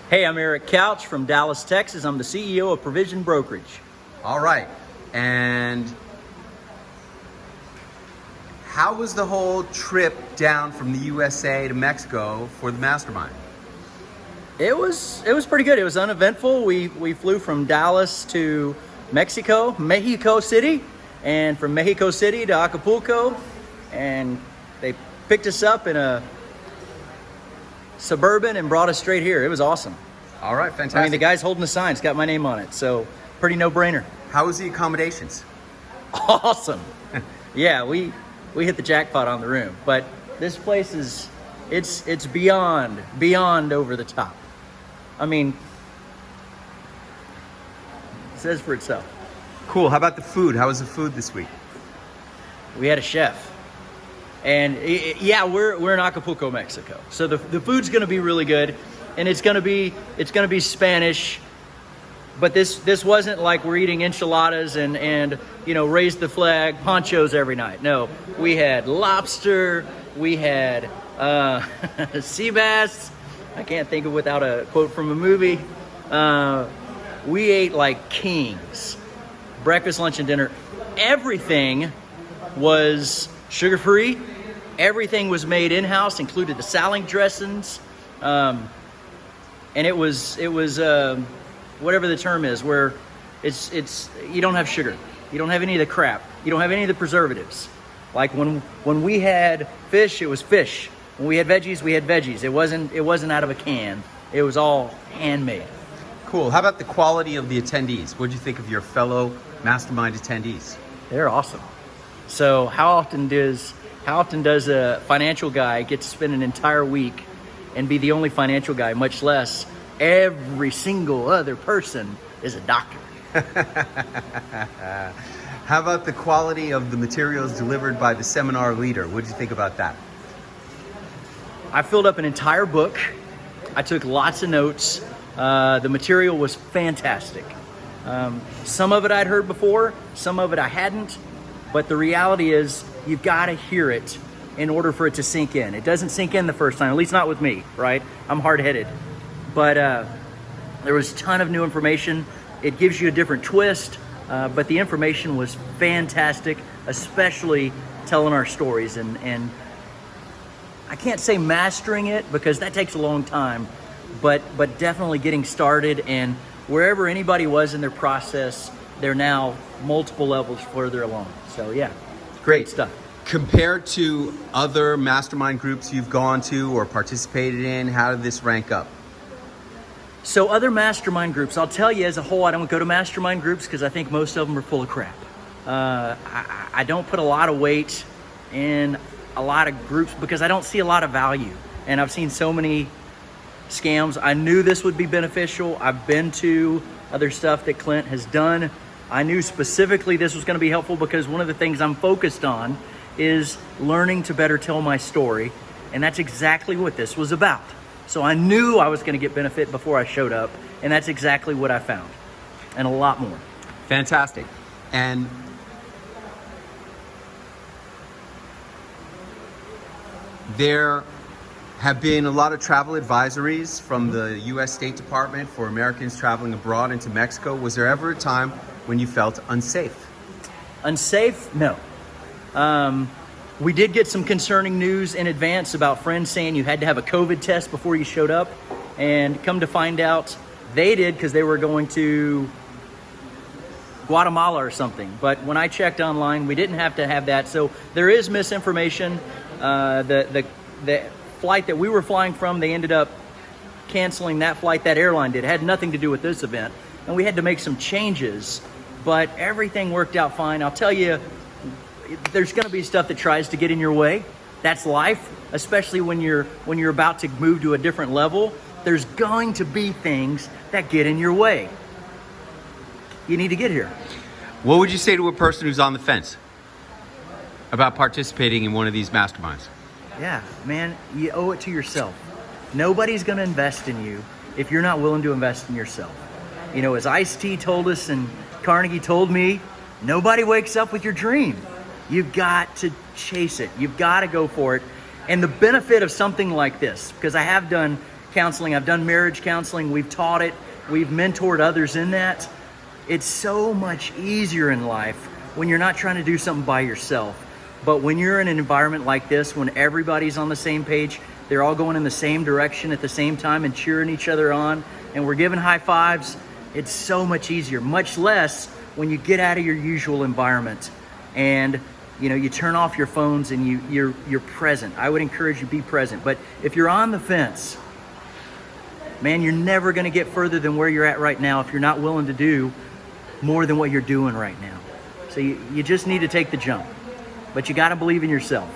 Hey, I'm Eric Couch from Dallas, Texas. I'm the CEO of Provision Brokerage. All right. And how was the whole trip down from the USA to Mexico for the mastermind? It was pretty good. It was uneventful. We flew from Dallas to Mexico City, and from Mexico City to Acapulco, and they picked us up in a Suburban and brought us straight here. It was awesome. All right, fantastic. I mean, the guy's holding the sign. It's got my name on it, so pretty no-brainer. How was the accommodations? Awesome. Yeah, we hit the jackpot on the room, but this place is it's beyond over the top. I mean, it says for itself. Cool. How about the food? How was the food this week? We had a chef. And yeah, we're in Acapulco, Mexico. So the food's going to be really good, and it's going to be Spanish. But this wasn't like we're eating enchiladas and raise the flag ponchos every night. No, we had lobster, we had sea bass. I can't think of without a quote from a movie. We ate like kings. Breakfast, lunch, and dinner. Everything was sugar-free. Everything was made in-house, included the salad dressings, and it was whatever the term is, where it's you don't have sugar, you don't have any of the crap, you don't have any of the preservatives. Like when we had fish, it was fish. When we had veggies. It wasn't out of a can. It was all handmade. Cool. How about the quality of the attendees? What did you think of your fellow mastermind attendees? They're awesome. So how often does a financial guy get to spend an entire week and be the only financial guy, much less every single other person is a doctor? How about the quality of the materials delivered by the seminar leader? What did you think about that? I filled up an entire book. I took lots of notes. The material was fantastic. Some of it I'd heard before, some of it I hadn't. But the reality is, you've got to hear it in order for it to sink in. It doesn't sink in the first time, at least not with me, right? I'm hard-headed. But there was a ton of new information. It gives you a different twist, but the information was fantastic, especially telling our stories. And I can't say mastering it, because that takes a long time, but definitely getting started. And wherever anybody was in their process, they're now multiple levels further along. So yeah, great stuff. Compared to other mastermind groups you've gone to or participated in, how did this rank up? So other mastermind groups, I'll tell you as a whole, I don't go to mastermind groups because I think most of them are full of crap. I don't put a lot of weight in a lot of groups because I don't see a lot of value. And I've seen so many scams. I knew this would be beneficial. I've been to other stuff that Clint has done. I knew specifically this was going to be helpful because one of the things I'm focused on is learning to better tell my story. And that's exactly what this was about. So I knew I was going to get benefit before I showed up. And that's exactly what I found. And a lot more. Fantastic. And there have been a lot of travel advisories from the U.S. State Department for Americans traveling abroad into Mexico. Was there ever a time when you felt unsafe? Unsafe? No. We did get some concerning news in advance about friends saying you had to have a COVID test before you showed up. And come to find out, they did because they were going to Guatemala or something. But when I checked online, we didn't have to have that. So there is misinformation. The flight that we were flying from, they ended up canceling that flight. That airline did. It had nothing to do with this event. And we had to make some changes. But everything worked out fine. I'll tell you, there's going to be stuff that tries to get in your way. That's life, especially when you're about to move to a different level. There's going to be things that get in your way. You need to get here. What would you say to a person who's on the fence about participating in one of these masterminds? Yeah, man, you owe it to yourself. Nobody's going to invest in you if you're not willing to invest in yourself. You know, as Ice-T told us and Carnegie told me, nobody wakes up with your dream. You've got to chase it. You've got to go for it. And the benefit of something like this, because I have done counseling. I've done marriage counseling. We've taught it. We've mentored others in that. It's so much easier in life when you're not trying to do something by yourself. But when you're in an environment like this, when everybody's on the same page, they're all going in the same direction at the same time and cheering each other on, and we're giving high fives, it's so much easier, much less when you get out of your usual environment and you turn off your phones and you're present. I would encourage you to be present. But if you're on the fence, man, you're never going to get further than where you're at right now if you're not willing to do more than what you're doing right now. So you just need to take the jump. But you got to believe in yourself.